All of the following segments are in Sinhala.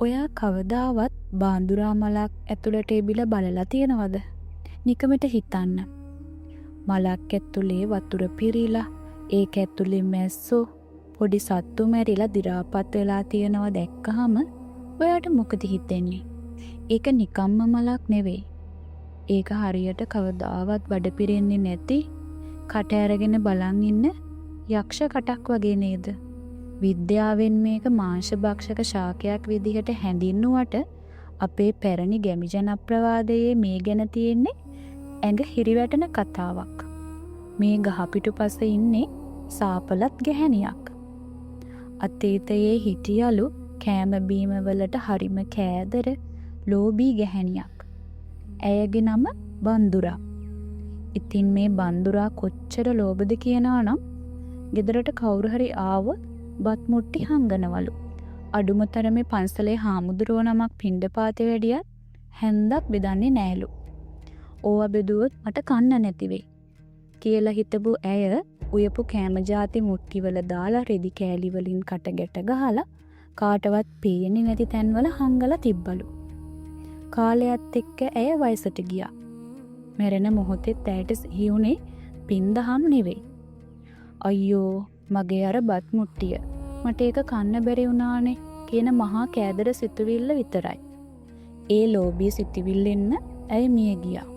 ඔයා කවදාවත් බාඳුරා මලක් ඇතුළට එබිලා බලලා තියෙනවද? නිකමට හිතන්න. මලක් ඇතුලේ වතුර පිරීලා ඒක ඇතුලේ මැස්සෝ පොඩි සත්තු මැරිලා දි รา පත් වෙලා තියෙනවා දැක්කහම ඔයාට මොකද හිතෙන්නේ? ඒක නිකම්ම මලක් නෙවෙයි. ඒක හරියට කවදාවත් බඩ පිරෙන්නේ නැති කට ඇරගෙන බලන් ඉන්න යක්ෂ කටක් වගේ නේද? විද්‍යාවෙන් මේක මාංශ භක්ෂක ශාකයක් විදිහට හැඳින්නුවට අපේ පැරණි ගැමි ජනප්‍රවාදයේ මේ ගැන තියෙන්නේ ඇඟ හිරිවැටෙන කතාවක්. මේ ගහ පිටුපස ඉන්නේ සාපලත් ගැහණියක්. අතීතයේ හිටියලු කෑම බීම වලට හරිම කෑදර ලෝභී ගැහණියක්. ඇයගේ නම බන්දුරා. ඉතින් මේ බන්දුරා කොච්චර ලෝභද කියනවා නම් ගෙදරට කවුරු හරි ආවොත් බත් මුට්ටි හංගනවලු. අඩුම තරමේ පන්සලේ හාමුදුරුවෝ නමක් පිණ්ඩපාතේ වැඩියත් හැන්දක් බෙදන්නේ නෑලු. ඕවා බෙදුවොත් මට කන්න නැති වෙයි කියලා හිතපු ඇය උයපු කෑම ಜಾති මුට්ටිවල දාලා රෙදි කෑලි වලින් කට ගැට ගහලා කාටවත් පේන්නේ නැති තැන්වල හංගලා තිබ්බලු. කාලයත් එක්ක ඇය වයසට ගියා. මැරෙන මොහොතේ ඇයට සිහිුනේ පින්දහම් නෙවෙයි. අයියෝ මගේ අර බත් මුට්ටිය මට ඒක කන්න බැරි වුණානේ කියන මහා කෑදර සිතුවිල්ල විතරයි. ඒ ලෝභී සිතුවිල්ලෙන්න ඇය මිය ගියා.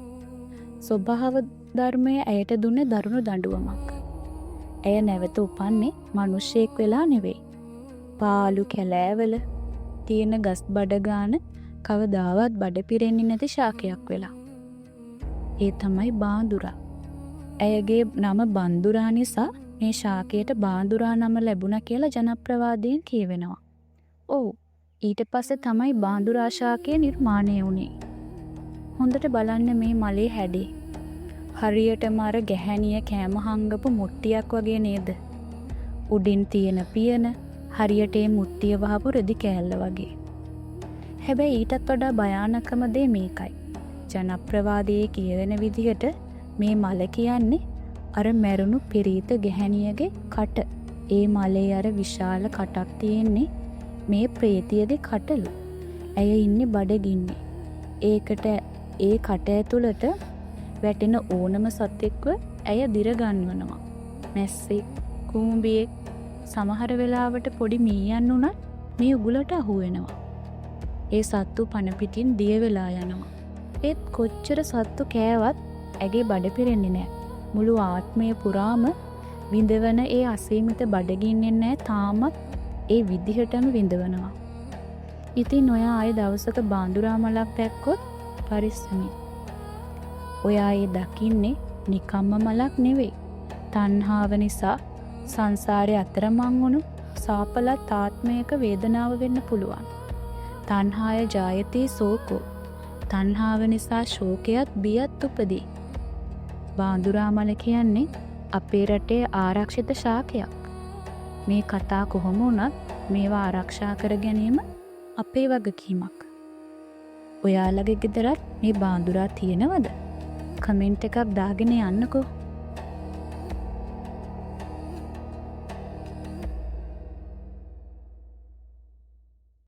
ස්වභාව ධර්මයේ ඇයට දුන්නේ දරුණු දඬුවමක්. ඇය නැවත උපන්නේ මිනිසෙක් වෙලා නෙවෙයි. පාළු කැලෑවල තියෙන ගස් බඩ ගාන කවදාවත් බඩ පිරෙන්නේ නැති ශාකයක් වෙලා. ඒ තමයි බාඳුරා. ඇයගේ නම බන්දුරා නිසා මේ ශාකයට බාඳුරා නම ලැබුණා කියලා ජනප්‍රවාදයෙන් කියවෙනවා. ඔව්. ඊට පස්සේ තමයි බාඳුරා ශාකය නිර්මාණය වුණේ. හොඳට බලන්න මේ මලේ හැඩේ. හරියටම අර ගැහණිය කෑම හංගපු මුට්ටියක් වගේ නේද? උඩින් තියෙන පියන හරියට ඒ මුට්ටිය වහපු රෙදි කෑල්ල වගේ. හැබැයි ඊටත් වඩා භයානකම දේ මේකයි. ජනප්‍රවාදයේ කියවෙන විදිහට මේ මල කියන්නේ අර මැරුණු පිරීත ගැහණියගේ කට. ඒ මලේ අර විශාල කටක් තියෙන්නේ මේ ප්‍රේතියගේ කටලු. ඇය ඉන්නේ බඩගින්නේ. ඒකට ඒ කට ඇතුළට වැටෙන ඕනම සතෙක්ව ඇය දිර ගන්වනවා. මැස්සෙක්, කූඹියෙක්, සමහර වෙලාවට පොඩි මීයන් උනත් මේ උගලට අහු වෙනවා. ඒ සත්තු පණ පිටින් දිය වෙලා යනවා. ඒත් කොච්චර සත්තු කෑවත් ඇගේ බඩ පිරෙන්නේ නැහැ. මුළු ආත්මය පුරාම විඳවන ඒ අසීමිත බඩගින්නෙන් නැහැ තාමත් ඒ විදිහටම විඳවනවා. ඉතින් ඔයා ආයේ දවසක බාඳුරා මලක් දැක්කොත් පරිස්සමින්. ඔයා ඒ දකින්නේ නිකම්ම මලක් නෙවෙයි. තණ්හාව නිසා සංසාරේ අතරමං වුණු සාපලත් ආත්මයක වේදනාව වෙන්න පුළුවන්. තණ්හාය ජායති සෝකෝ. තණ්හාව නිසා ශෝකයත් බියත් උපදී. බාඳුරා මල කියන්නේ අපේ රටේ ආරක්ෂිත ශාකයක්. මේ කතා කොහොම වුණත් මේවා ආරක්ෂා කර ගැනීම අපේ වගකීමක්. ඔයාලගේ ගෙදරත් මේ බාඳුරා තියෙනවද? කමෙන්ට් එකක් දාගෙන යන්නකෝ.